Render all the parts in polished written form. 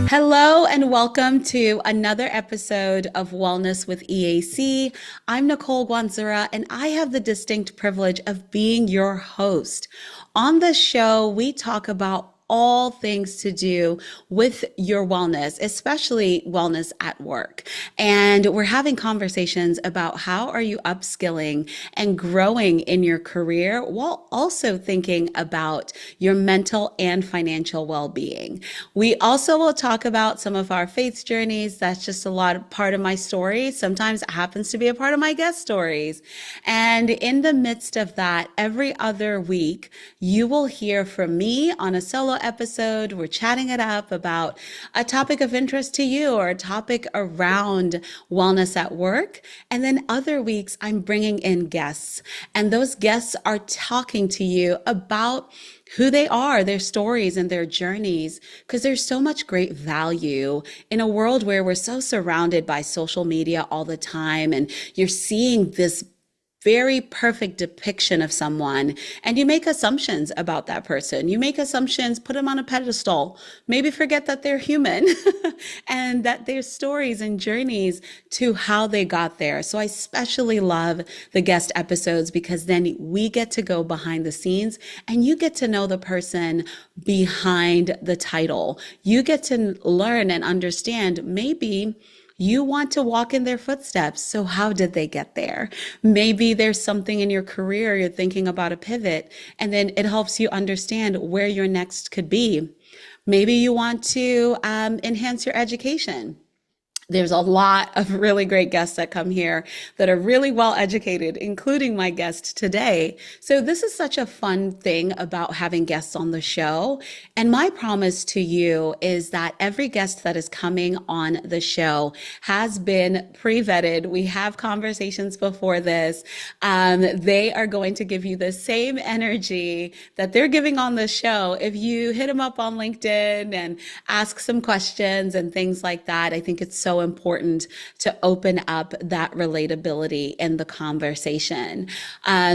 Hello and welcome to another episode of Wellness with EAC. I'm Nicole Guanzura and I have the distinct privilege of being your host. On this show, we talk about all things to do with your wellness, especially wellness at work. And we're having conversations about how are you upskilling and growing in your career while also thinking about your mental and financial well-being. We also will talk about some of our faith journeys. That's just a lot of part of my story. Sometimes it happens to be a part of my guest stories. And in the midst of that, every other week, you will hear from me on a solo episode. We're chatting it up about a topic of interest to you or a topic around wellness at work. And then other weeks, I'm bringing in guests, and those guests are talking to you about who they are, their stories and their journeys, because there's so much great value in a world where we're so surrounded by social media all the time, and you're seeing this very perfect depiction of someone, and you make assumptions about that person. You make assumptions, put them on a pedestal, maybe forget that they're human and that there's stories and journeys to how they got there. So I especially love the guest episodes because then we get to go behind the scenes and you get to know the person behind the title. You get to learn and understand maybe you want to walk in their footsteps. So how did they get there? Maybe there's something in your career, you're thinking about a pivot, and then it helps you understand where your next could be. Maybe you want to enhance your education. There's a lot of really great guests that come here that are really well educated, including my guest today. So this is such a fun thing about having guests on the show. And my promise to you is that every guest that is coming on the show has been pre-vetted. We have conversations before this. They are going to give you the same energy that they're giving on the show. If you hit them up on LinkedIn and ask some questions and things like that, I think it's so important to open up that relatability in the conversation.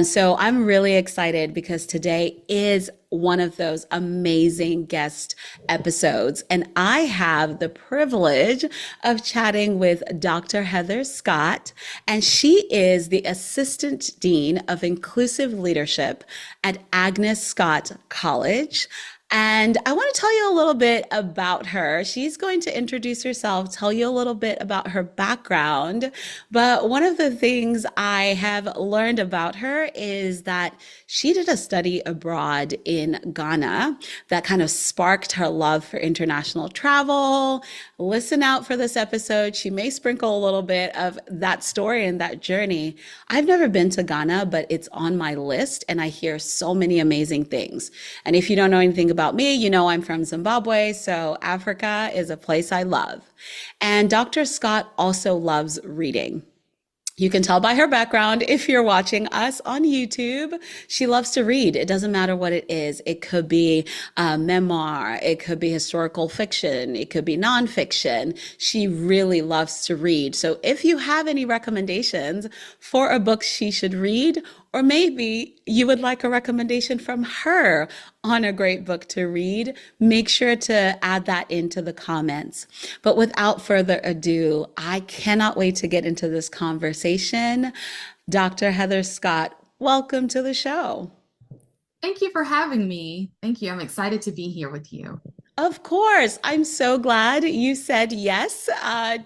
So I'm really excited because today is one of those amazing guest episodes. And I have the privilege of chatting with Dr. Heather Scott, and she is the Assistant Dean of Inclusive Leadership at Agnes Scott College. And I want to tell you a little bit about her. She's going to introduce herself, tell you a little bit about her background. But one of the things I have learned about her is that she did a study abroad in Ghana that kind of sparked her love for international travel. Listen out for this episode. She may sprinkle a little bit of that story and that journey. I've never been to Ghana, but it's on my list and I hear so many amazing things. And if you don't know anything about me, you know I'm from Zimbabwe, so Africa is a place I love. And Dr. Scott also loves reading. You can tell by her background if you're watching us on YouTube. She loves to read. It doesn't matter what it is. It could be a memoir. It could be historical fiction. It could be nonfiction. She really loves to read. So if you have any recommendations for a book she should read, or maybe you would like a recommendation from her on a great book to read, make sure to add that into the comments. But without further ado, I cannot wait to get into this conversation. Dr. Heather Scott, welcome to the show. Thank you for having me. Thank you. I'm excited to be here with you. Of course. I'm so glad you said yes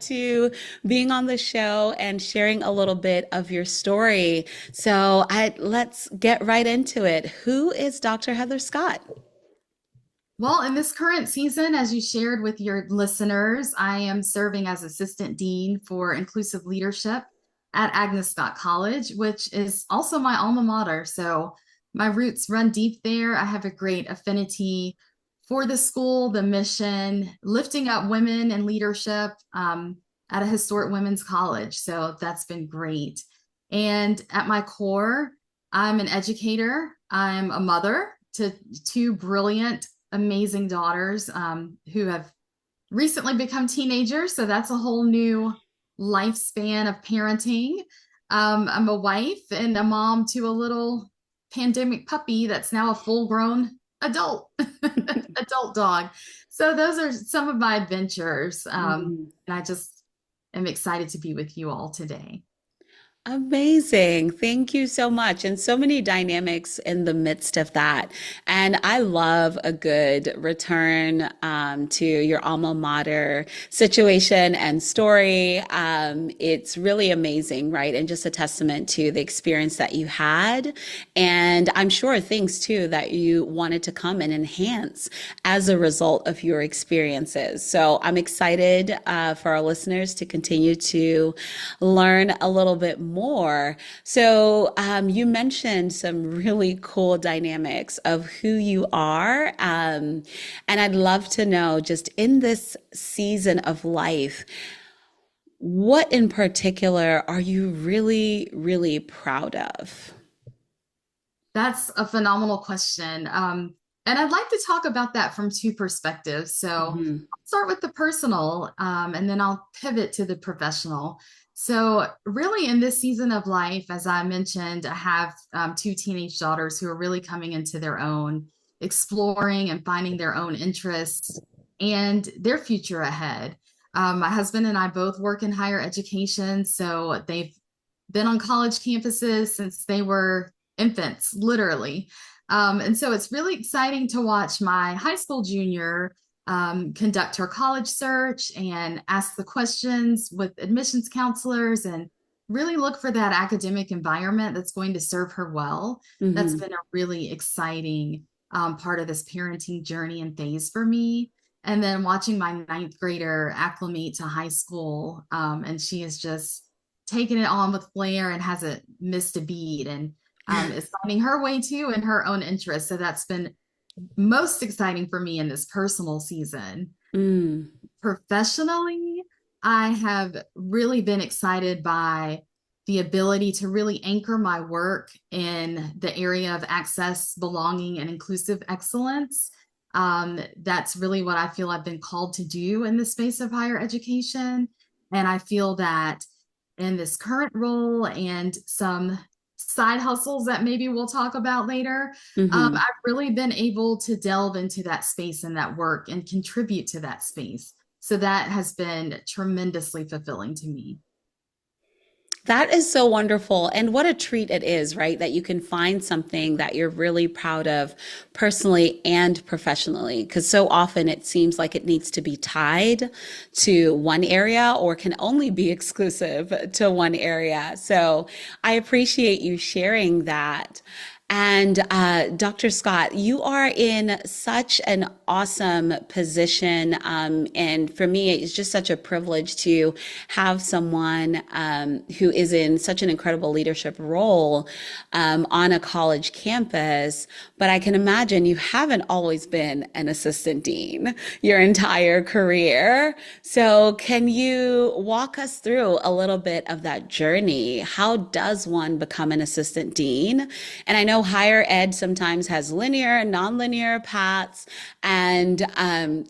to being on the show and sharing a little bit of your story. So let's get right into it. Who is Dr. Heather Scott? Well, in this current season, as you shared with your listeners, I am serving as Assistant Dean for Inclusive Leadership at Agnes Scott College, which is also my alma mater. So my roots run deep there. I have a great affinity for the school, the mission, lifting up women in leadership at a historic women's college. So that's been great. And at my core, I'm an educator. I'm a mother to two brilliant, amazing daughters who have recently become teenagers. So that's a whole new lifespan of parenting. I'm a wife and a mom to a little pandemic puppy that's now a full-grown adult adult dog. So those are some of my adventures. Mhm. And I just am excited to be with you all today. Amazing. Thank you so much. And so many dynamics in the midst of that. And I love a good return to your alma mater situation and story. It's really amazing, right? And just a testament to the experience that you had. And I'm sure things too that you wanted to come and enhance as a result of your experiences. So I'm excited for our listeners to continue to learn a little bit more. So, you mentioned some really cool dynamics of who you are. And I'd love to know, just in this season of life, what in particular are you really, really proud of? That's a phenomenal question. And I'd like to talk about that from two perspectives. So I'll Mhm. start with the personal, and then I'll pivot to the professional. So, really, in this season of life, as I mentioned, I have two teenage daughters who are really coming into their own, exploring and finding their own interests and their future ahead. My husband and I both work in higher education, so they've been on college campuses since they were infants, literally. And so it's really exciting to watch my high school junior conduct her college search and ask the questions with admissions counselors and really look for that academic environment that's going to serve her well. That's Mhm. been a really exciting part of this parenting journey and phase for me. And then watching my ninth grader acclimate to high school, and she is just taking it on with flair and hasn't missed a beat, and is finding her way too in her own interest. So that's been most exciting for me in this personal season. Mm. Professionally, I have really been excited by the ability to really anchor my work in the area of access, belonging, and inclusive excellence. That's really what I feel I've been called to do in the space of higher education. And I feel that in this current role and some side hustles that maybe we'll talk about later, Mhm. I've really been able to delve into that space and that work and contribute to that space. So that has been tremendously fulfilling to me. That is so wonderful. And what a treat it is, right? That you can find something that you're really proud of personally and professionally. Because so often it seems like it needs to be tied to one area or can only be exclusive to one area. So I appreciate you sharing that. And Dr. Scott, you are in such an awesome position. And for me, it's just such a privilege to have someone who is in such an incredible leadership role on a college campus. But I can imagine you haven't always been an assistant dean your entire career. So, can you walk us through a little bit of that journey? How does one become an assistant dean? And I know higher ed sometimes has linear and nonlinear paths, and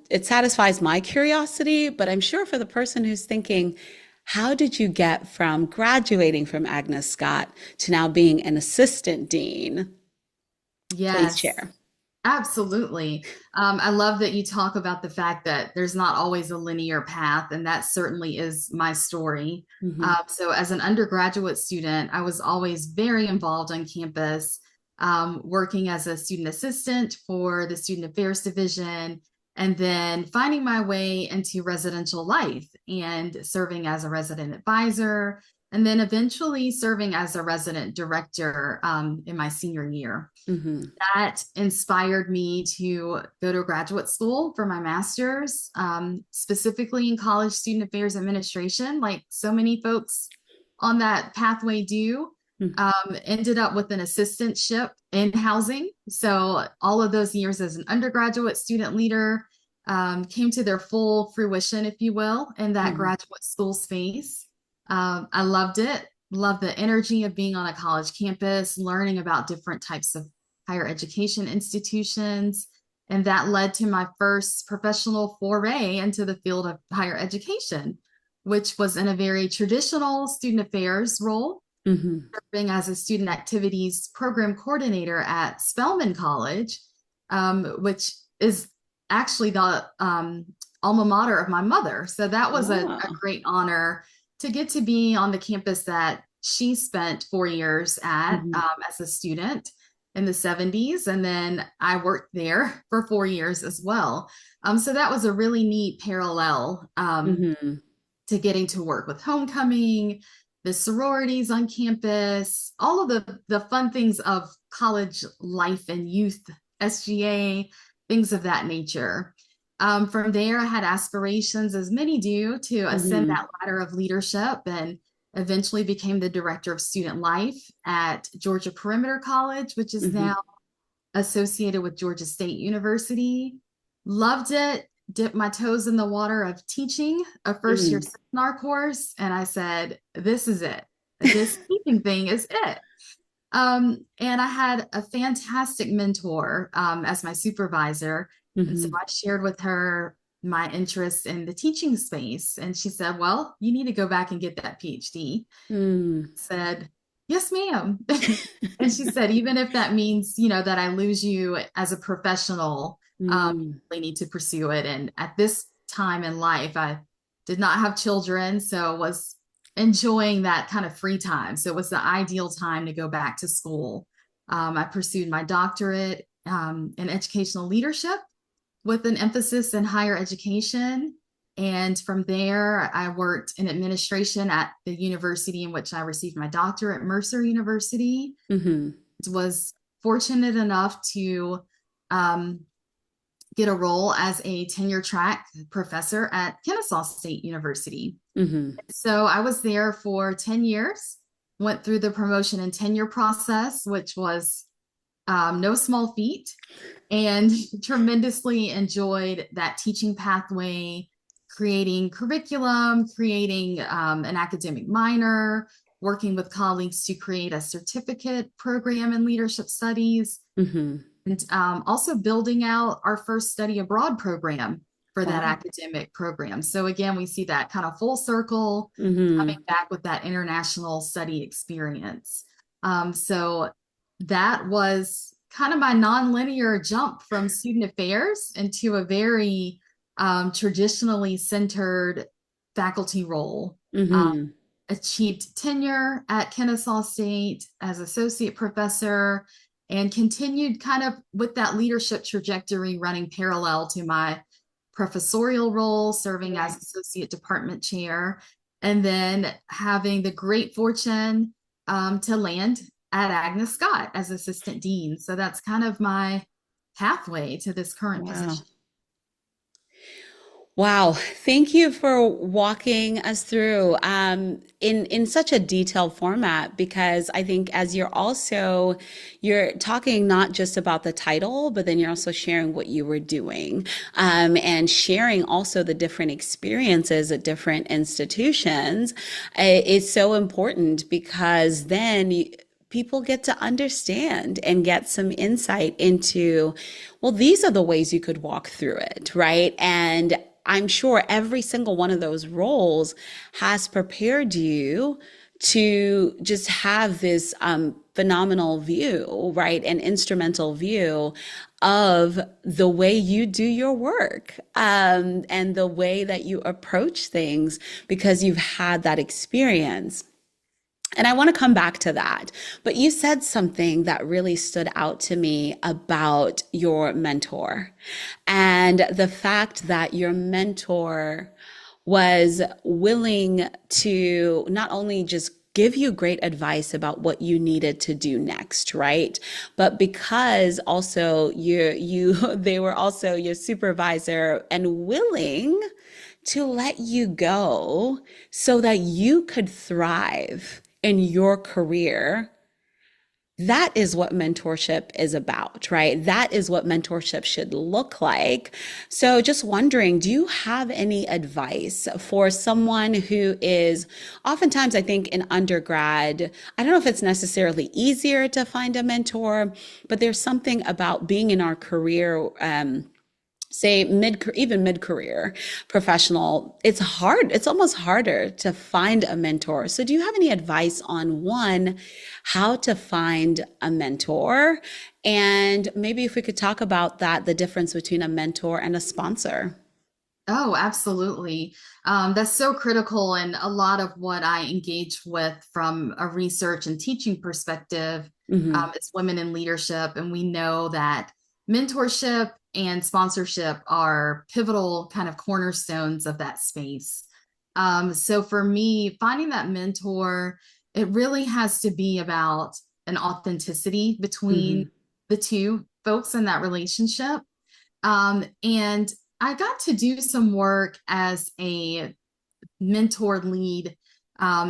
it satisfies my curiosity. But I'm sure for the person who's thinking, how did you get from graduating from Agnes Scott to now being an assistant dean? Please Yes, share. absolutely. I love that you talk about the fact that there's not always a linear path, and that certainly is my story. Hmm. So, as an undergraduate student, I was always very involved on campus, working as a student assistant for the Student Affairs Division, and then finding my way into residential life and serving as a resident advisor, and then eventually serving as a resident director in my senior year. Hmm. That inspired me to go to graduate school for my master's, specifically in college student affairs administration, like so many folks on that pathway do. Ended up with an assistantship in housing. So, all of those years as an undergraduate student leader came to their full fruition, if you will, in that Hmm. graduate school space. I loved it, loved the energy of being on a college campus, learning about different types of higher education institutions. And that led to my first professional foray into the field of higher education, which was in a very traditional student affairs role. Hmm. serving as a student activities program coordinator at Spelman College, which is actually the alma mater of my mother. So that was a Oh. great honor to get to be on the campus that she spent 4 years at Hmm. as a student in the 70s. And then I worked there for 4 years as well. So that was a really neat parallel Hmm. to getting to work with homecoming, the sororities on campus, all of the fun things of college life and youth, SGA, things of that nature. From there, I had aspirations, as many do, to ascend Hmm. that ladder of leadership and eventually became the director of student life at Georgia Perimeter College, which is now Hmm. associated with Georgia State University. Loved it, dipped my toes in the water of teaching a first year Hmm. seminar course. And I said, this is it. This teaching thing is it. And I had a fantastic mentor as my supervisor. And so Hmm. I shared with her my interest in the teaching space. And she said, well, you need to go back and get that PhD. Hmm. Said, yes, ma'am. And she said, even if that means, that I lose you as a professional, Hmm. you really need to pursue it. And at this time in life, I did not have children, so was enjoying that kind of free time. So it was the ideal time to go back to school. I pursued my doctorate in educational leadership with an emphasis in higher education. And from there, I worked in administration at the university in which I received my doctorate, Mercer University. Hmm. Was fortunate enough to um, get a role as a tenure track professor at Kennesaw State University. Hmm. So I was there for 10 years, went through the promotion and tenure process, which was no small feat, and tremendously enjoyed that teaching pathway, creating curriculum, creating an academic minor, working with colleagues to create a certificate program in leadership studies, Hmm. and also building out our first study abroad program for that Wow. academic program. So again, we see that kind of full circle coming Hmm. back with that international study experience. So that was kind of my nonlinear jump from student affairs into a very traditionally centered faculty role. Hmm. Achieved tenure at Kennesaw State as associate professor and continued kind of with that leadership trajectory running parallel to my professorial role, serving as associate department chair, and then having the great fortune to land at Agnes Scott as assistant dean. So that's kind of my pathway to this current Wow. position. Wow, thank you for walking us through in such a detailed format because I think as you're talking not just about the title, but then you're also sharing what you were doing and sharing also the different experiences at different institutions is so important because then people get to understand and get some insight into, well, these are the ways you could walk through it, right? And I'm sure every single one of those roles has prepared you to just have this phenomenal view, right? An instrumental view of the way you do your work and the way that you approach things because you've had that experience. And I want to come back to that. But you said something that really stood out to me about your mentor and the fact that your mentor was willing to not only just give you great advice about what you needed to do next, right? But because also they were also your supervisor and willing to let you go so that you could thrive in your career. That is what mentorship is about, right? That is what mentorship should look like. So, just wondering, do you have any advice for someone who is oftentimes, I think, in undergrad? I don't know if it's necessarily easier to find a mentor, but there's something about being in our career say even mid-career professional, it's hard. It's almost harder to find a mentor. So do you have any advice on one, how to find a mentor? And maybe if we could talk about that, the difference between a mentor and a sponsor. Oh, absolutely. That's so critical. And a lot of what I engage with from a research and teaching perspective Hmm. is women in leadership. And we know that mentorship and sponsorship are pivotal kind of cornerstones of that space. So for me, finding that mentor, it really has to be about an authenticity between Hmm. the two folks in that relationship. And I got to do some work as a mentor lead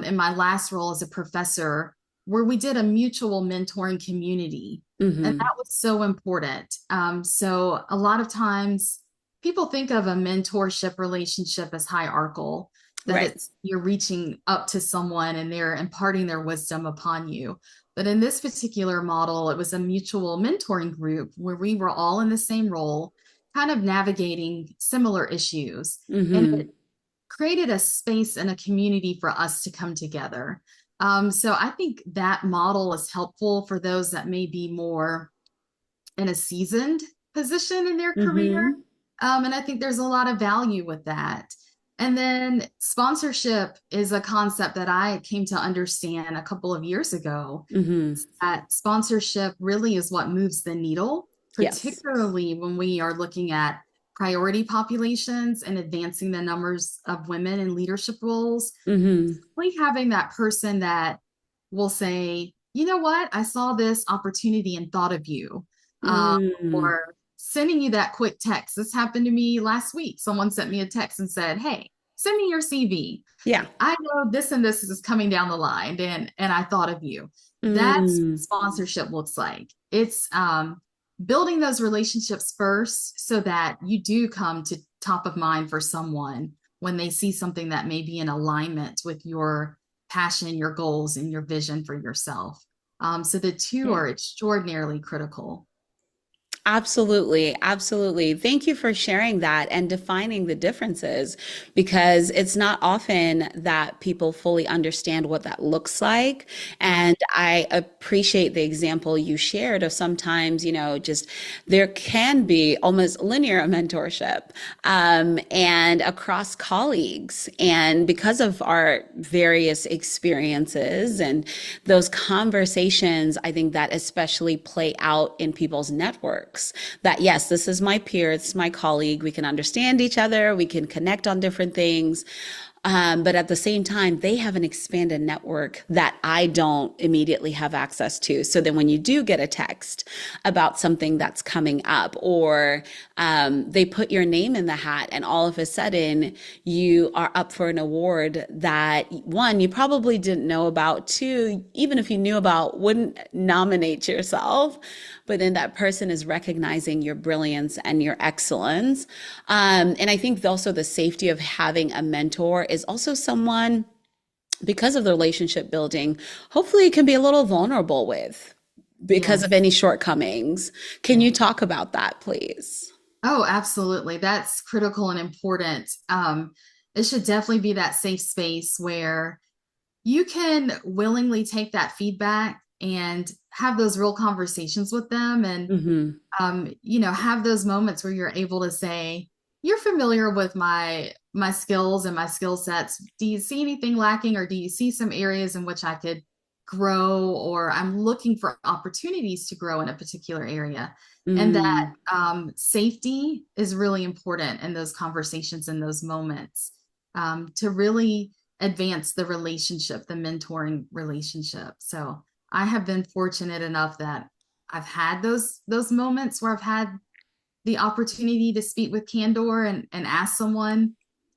in my last role as a professor, where we did a mutual mentoring community. And Hmm. that was so important. So a lot of times people think of a mentorship relationship as hierarchical, that Right. it's you're reaching up to someone and they're imparting their wisdom upon you. But in this particular model, it was a mutual mentoring group where we were all in the same role, kind of navigating similar issues. And it Hmm. created a space and a community for us to come together. So I think that model is helpful for those that may be more in a seasoned position in their career. Hmm. And I think there's a lot of value with that. And then sponsorship is a concept that I came to understand a couple of years ago. Hmm. That sponsorship really is what moves the needle, Yes. particularly when we are looking at priority populations and advancing the numbers of women in leadership roles. Hmm. Really having that person that will say, you know what, I saw this opportunity and thought of you. Um, Mm. or sending you that quick text. This happened to me last week. Someone sent me a text and said, hey, send me your CV. Yeah. I know this and this is coming down the line, and I thought of you. That's what Mm. sponsorship looks like. It's building those relationships first so that you do come to top of mind for someone when they see something that may be in alignment with your passion, your goals, and your vision for yourself. So the two Yeah. are extraordinarily critical. Absolutely. Absolutely. Thank you for sharing that and defining the differences because it's not often that people fully understand what that looks like. Right. And I appreciate the example you shared of sometimes, just there can be almost linear mentorship and across colleagues. And because of our various experiences and those conversations, I think that especially play out in people's networks that yes, this is my peer, it's my colleague. We can understand each other, we can connect on different things. But at the same time, they have an expanded network that I don't immediately have access to. So then when you do get a text about something that's coming up, or they put your name in the hat, and all of a sudden you are up for an award that one, you probably didn't know about, two, even if you knew about, wouldn't nominate yourself. But then that person is recognizing your brilliance and your excellence. And I think also the safety of having a mentor is also someone, because of the relationship building, hopefully it can be a little vulnerable with because of Yes. any shortcomings. Can Yeah. you talk about that, please? Oh, absolutely. That's critical and important. It should definitely be that safe space where you can willingly take that feedback and have those real conversations with them and Hmm. have those moments where you're able to say, you're familiar with my skills and my skill sets. Do you see anything lacking, or do you see some areas in which I could grow, or I'm looking for opportunities to grow in a particular area? And that Mm. safety is really important in those conversations, in those moments, to really advance the relationship, the mentoring relationship. So I have been fortunate enough that I've had those moments where I've had the opportunity to speak with candor and ask someone,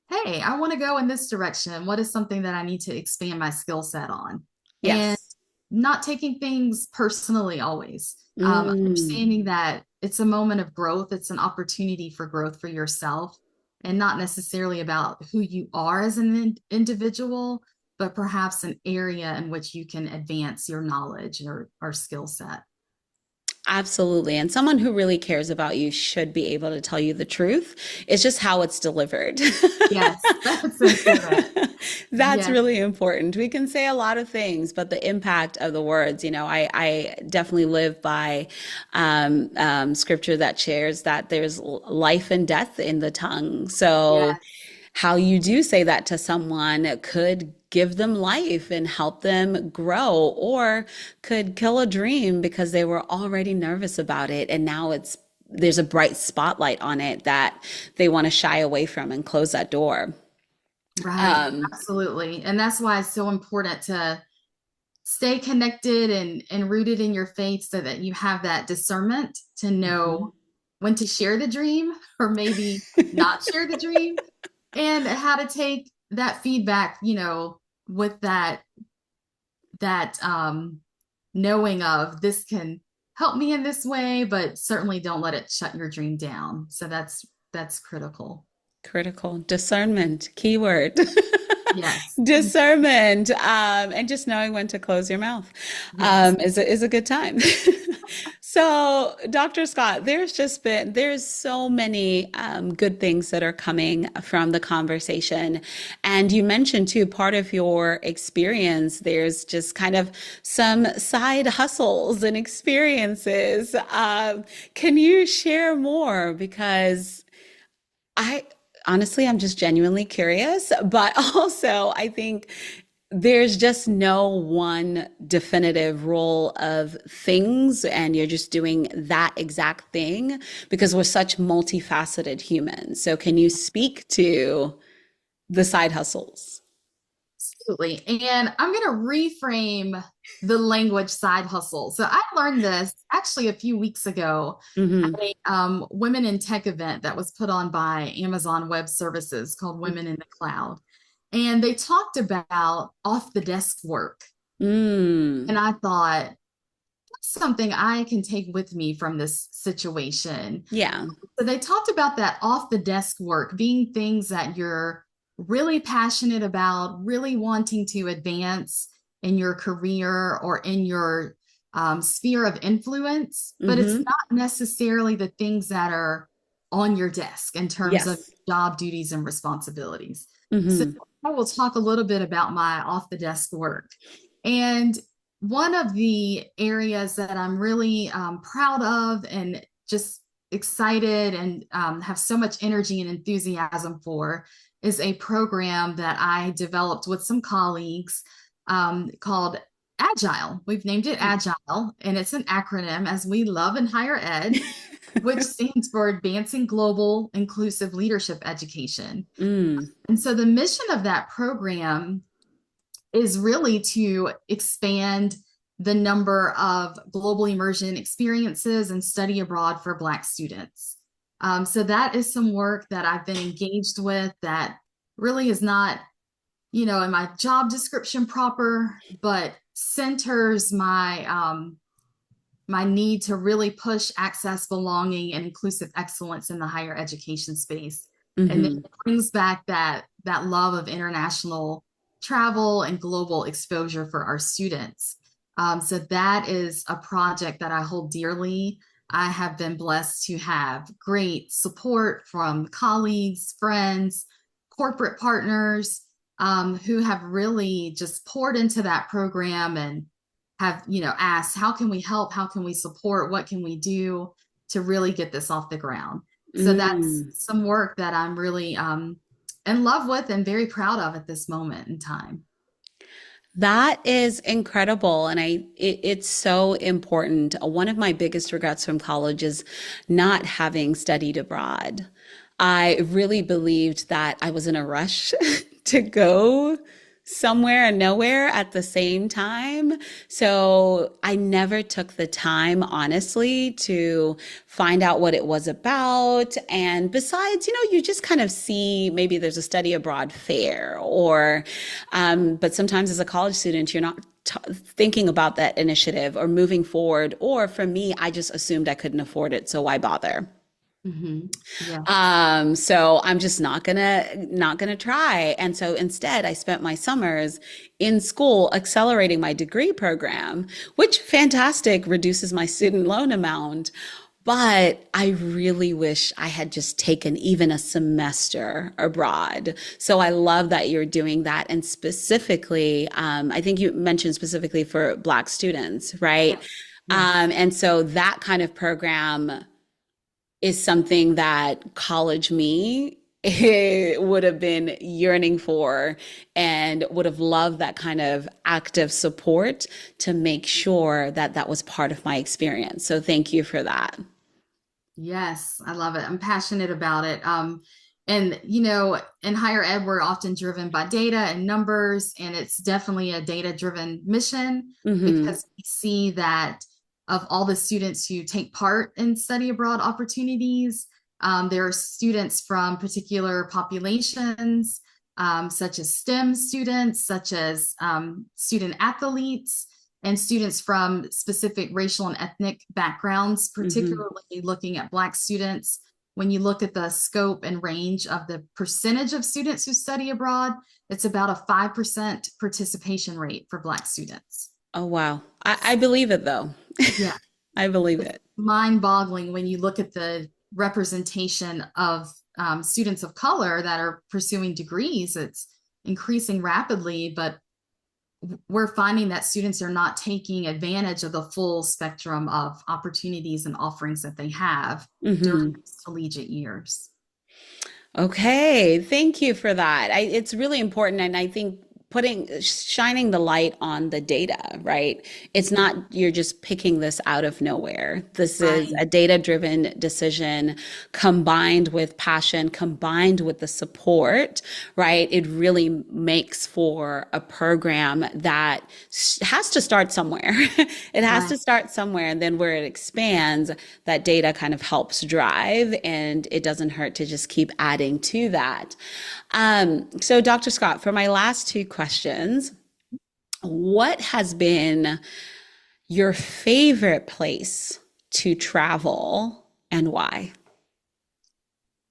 hey, I want to go in this direction. What is something that I need to expand my skill set on? And Yes. not taking things personally always. Mm. Understanding that it's a moment of growth, it's an opportunity for growth for yourself, and not necessarily about who you are as an individual, but perhaps an area in which you can advance your knowledge or skill set. Absolutely. And someone who really cares about you should be able to tell you the truth. It's just how it's delivered. Yes, that's important. That's Yes, really important. We can say a lot of things, but the impact of the words, I definitely live by scripture that shares that there's life and death in the tongue. So, yes, how you do say that to someone could give them life and help them grow, or could kill a dream because they were already nervous about it. And now there's a bright spotlight on it that they want to shy away from and close that door. right. Absolutely. And that's why it's so important to stay connected and rooted in your faith so that you have that discernment to know Mhm. when to share the dream or maybe not share the dream, and how to take that feedback, with that knowing of this can help me in this way, but certainly don't let it shut your dream down. So that's critical. Critical discernment, keyword. Yes. Discernment, and just knowing when to close your mouth Yes. is a good time. So, Dr. Scott, there's so many good things that are coming from the conversation, and you mentioned too part of your experience. There's just kind of some side hustles and experiences. Can you share more? Because I honestly, I'm just genuinely curious, but also I think there's just no one definitive role of things, and you're just doing that exact thing because we're such multifaceted humans. So, can you speak to the side hustles? Absolutely. And I'm going to reframe the language side hustle. So I learned this actually a few weeks ago Hmm. at a Women in Tech event that was put on by Amazon Web Services called Women in the Cloud. And they talked about off the desk work. And Mm. I thought, that's something I can take with me from this situation. Yeah. So they talked about that off the desk work being things that you're really passionate about, really wanting to advance in your career or in your sphere of influence, but it's Hmm. not necessarily the things that are on your desk in terms of Yes. job duties and responsibilities. So Hmm. I will talk a little bit about my off the desk work. And one of the areas that I'm really proud of and just excited and have so much energy and enthusiasm for is a program that I developed with some colleagues called AGILE. We've named it AGILE, and it's an acronym, as we love in higher ed, which stands for Advancing Global Inclusive Leadership Education. Mm. And so the mission of that program is really to expand the number of global immersion experiences and study abroad for Black students. So that is some work that I've been engaged with that really is not, in my job description proper, but centers my need to really push access, belonging, and inclusive excellence in the higher education space. And then Hmm. it brings back that love of international travel and global exposure for our students. So that is a project that I hold dearly. I have been blessed to have great support from colleagues, friends, corporate partners who have really just poured into that program and have asked, how can we help, how can we support, what can we do to really get this off the ground. So that's Mm. some work that I'm really in love with and very proud of at this moment in time. That is incredible. And it's so important. One of my biggest regrets from college is not having studied abroad. I really believed that I was in a rush to go somewhere and nowhere at the same time. So I never took the time, honestly, to find out what it was about. And besides, you just kind of see maybe there's a study abroad fair or, but sometimes as a college student, you're not thinking about that initiative or moving forward. Or for me, I just assumed I couldn't afford it. So why bother? Yes. So I'm just not gonna try. And so instead, I spent my summers in school accelerating my degree program, which fantastic reduces my student loan amount. But I really wish I had just taken even a semester abroad. So I love that you're doing that. And specifically, I think you mentioned specifically for Black students, right? Yes. Yes. And so that kind of program is something that college me would have been yearning for and would have loved that kind of active support to make sure that that was part of my experience. So thank you for that. Yes, I love it. I'm passionate about it. And in higher ed, we're often driven by data and numbers, and it's definitely a data-driven mission Hmm. because we see that of all the students who take part in study abroad opportunities, there are students from particular populations, such as STEM students, such as student athletes and students from specific racial and ethnic backgrounds, Hmm. particularly looking at Black students. When you look at the scope and range of the percentage of students who study abroad, it's about a 5% participation rate for Black students. Oh, wow. I believe it though. Yeah, I believe it's it. mind-boggling when you look at the representation of students of color that are pursuing degrees. It's increasing rapidly, but we're finding that students are not taking advantage of the full spectrum of opportunities and offerings that they have during Hmm. collegiate years. Okay, thank you for that. It's really important, and I think shining the light on the data, right? It's not you're just picking this out of nowhere. This is Right, a data-driven decision combined with passion, combined with the support, right? It really makes for a program that has to start somewhere. It has right. to start somewhere, and then where it expands, that data kind of helps drive, and it doesn't hurt to just keep adding to that. So, Dr. Scott, for my last two questions, what has been your favorite place to travel and why?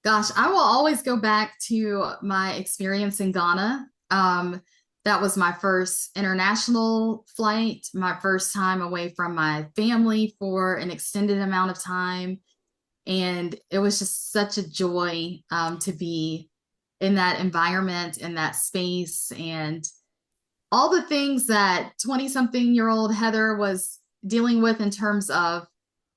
Gosh, I will always go back to my experience in Ghana. That was my first international flight, my first time away from my family for an extended amount of time. And it was just such a joy to be in that environment, in that space, and all the things that 20 something year old Heather was dealing with in terms of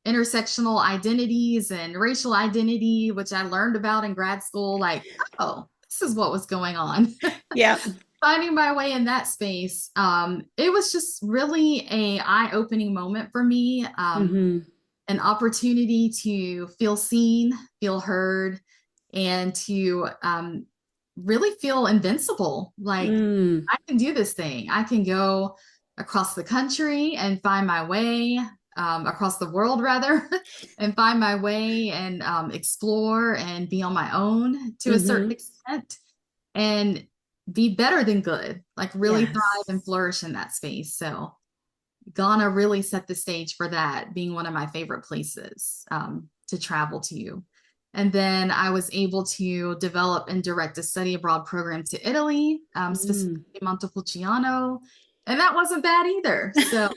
intersectional identities and racial identity, which I learned about in grad school. Like, oh, this is what was going on. Yeah. Finding my way in that space, it was just really a eye-opening moment for me. Hmm. An opportunity to feel seen, feel heard, and to really feel invincible. Like, Mm. I can do this thing. I can go across the country and find my way, across the world, rather, and find my way and explore and be on my own to a certain Hmm. extent and be better than good, like really thrive Yes. and flourish in that space. So, Ghana really set the stage for that, being one of my favorite places to travel to. And then I was able to develop and direct a study abroad program to Italy, specifically Mm. Montepulciano. And that wasn't bad either. So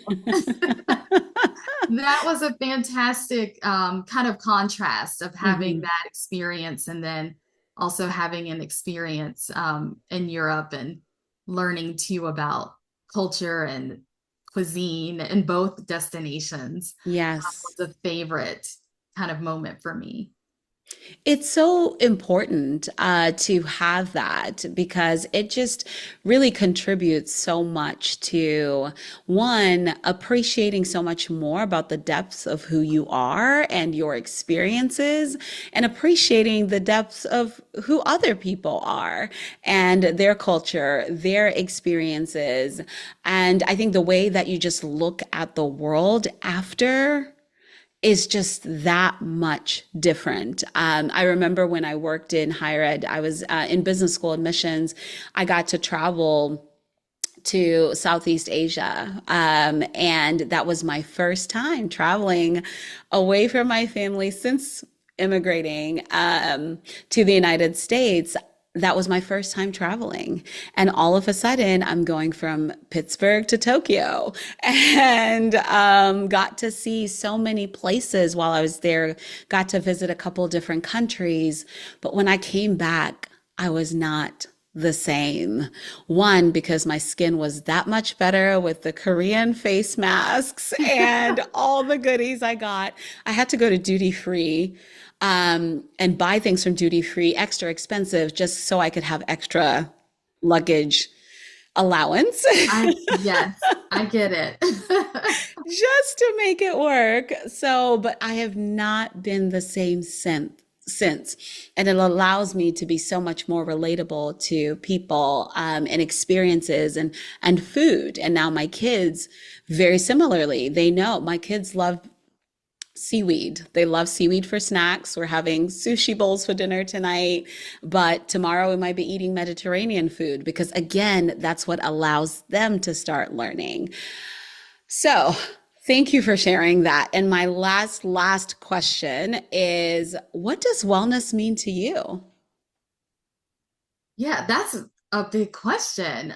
that was a fantastic kind of contrast of having Hmm. that experience and then also having an experience in Europe and learning too about culture and cuisine in both destinations Yes. was a favorite kind of moment for me. It's so important to have that because it just really contributes so much to one, appreciating so much more about the depths of who you are and your experiences, and appreciating the depths of who other people are and their culture, their experiences. And I think the way that you just look at the world after is just that much different. I remember when I worked in higher ed, I was in business school admissions. I got to travel to Southeast Asia. And that was my first time traveling away from my family since immigrating to the United States, that was my first time traveling. And all of a sudden, I'm going from Pittsburgh to Tokyo and got to see so many places while I was there, got to visit a couple different countries. But when I came back, I was not the same. One, because my skin was that much better with the Korean face masks and all the goodies I got. I had to go to duty free and buy things from duty free, extra expensive, just so I could have extra luggage allowance. Yes, I get it. Just to make it work. So, but I have not been the same since. And it allows me to be so much more relatable to people and experiences and food. And now my kids, very similarly, they know my kids love seaweed. They love seaweed for snacks. We're having sushi bowls for dinner tonight, but tomorrow we might be eating Mediterranean food because, again, that's what allows them to start learning. So, thank you for sharing that. And my last question is, what does wellness mean to you? Yeah, that's a big question.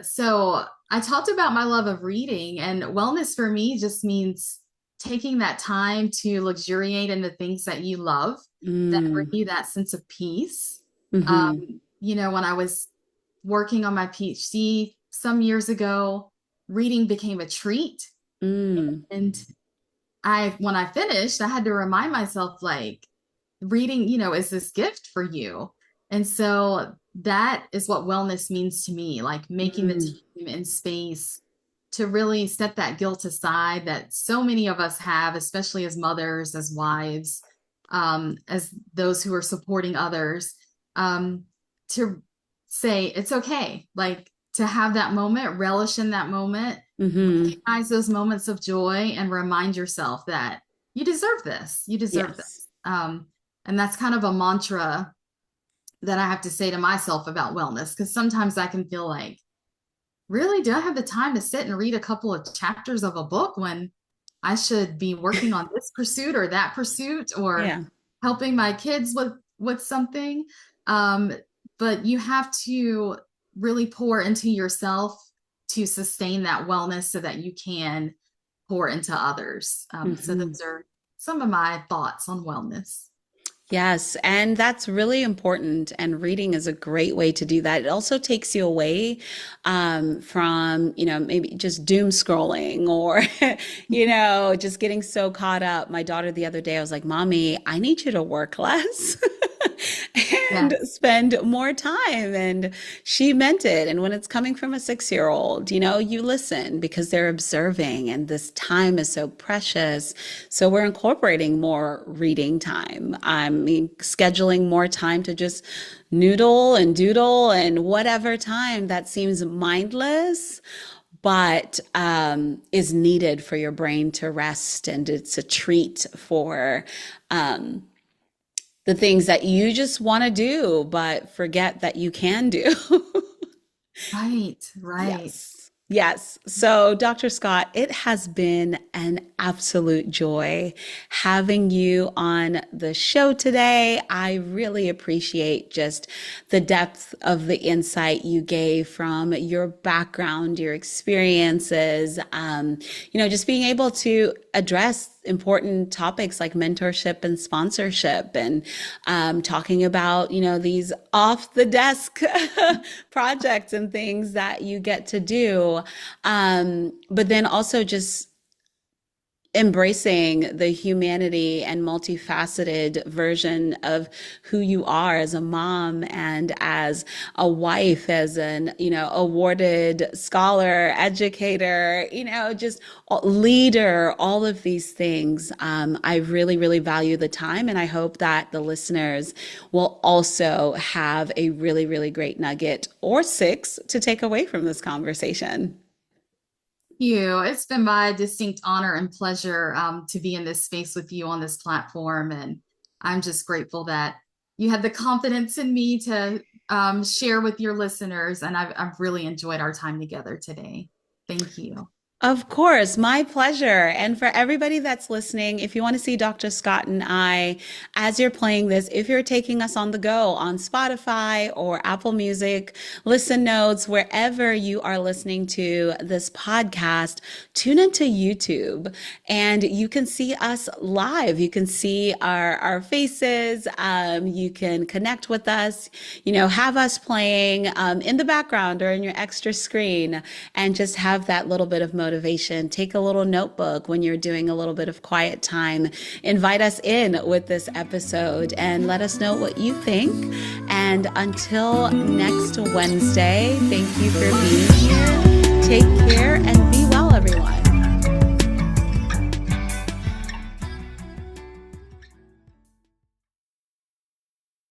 So I talked about my love of reading, and wellness for me just means taking that time to luxuriate in the things that you love that bring Mm, you that sense of peace. mm-hmm, When I was working on my PhD some years ago, reading became a treat. mm, And when I finished, I had to remind myself, like, reading, is this gift for you? And so that is what wellness means to me, like making the mm, time and space to really set that guilt aside that so many of us have, especially as mothers, as wives, as those who are supporting others, um, to say it's okay, like to have that moment, relish in that moment, mm-hmm. recognize those moments of joy, and remind yourself that you deserve this. You deserve Yes. this. And that's kind of a mantra that I have to say to myself about wellness, because sometimes I can feel like, really, do I have the time to sit and read a couple of chapters of a book when I should be working on this pursuit or that pursuit or Yeah. helping my kids with something? Um, but you have to really pour into yourself to sustain that wellness so that you can pour into others. So Mm-hmm. those are some of my thoughts on wellness. Yes, and that's really important. And reading is a great way to do that. It also takes you away from, maybe just doom scrolling or, just getting so caught up. My daughter the other day, I was like, Mommy, I need you to work less and Yes. spend more time. And she meant it. And when it's coming from a 6-year old, you listen because they're observing and this time is so precious. So we're incorporating more reading time. I mean, scheduling more time to just noodle and doodle and whatever time that seems mindless, but is needed for your brain to rest. And it's a treat for the things that you just want to do, but forget that you can do. Right, right. Yes. Yes. So, Dr. Scott, it has been an absolute joy having you on the show today. I really appreciate just the depth of the insight you gave from your background, your experiences, just being able to address important topics like mentorship and sponsorship and talking about, these off the desk projects and things that you get to do. But then also just embracing the humanity and multifaceted version of who you are as a mom and as a wife, as an, awarded scholar, educator, just leader, all of these things. I really, really value the time. And I hope that the listeners will also have a really, really great nugget or 6 to take away from this conversation. You. It's been my distinct honor and pleasure to be in this space with you on this platform. And I'm just grateful that you had the confidence in me to share with your listeners. And I've really enjoyed our time together today. Thank you. Of course, my pleasure. And for everybody that's listening, if you want to see Dr. Scott and I as you're playing this, if you're taking us on the go on Spotify or Apple Music, Listen Notes, wherever you are listening to this podcast, tune into YouTube and you can see us live. You can see our faces. You can connect with us, have us playing in the background or in your extra screen and just have that little bit of motivation. Take a little notebook when you're doing a little bit of quiet time. Invite us in with this episode and let us know what you think. And until next Wednesday, thank you for being here.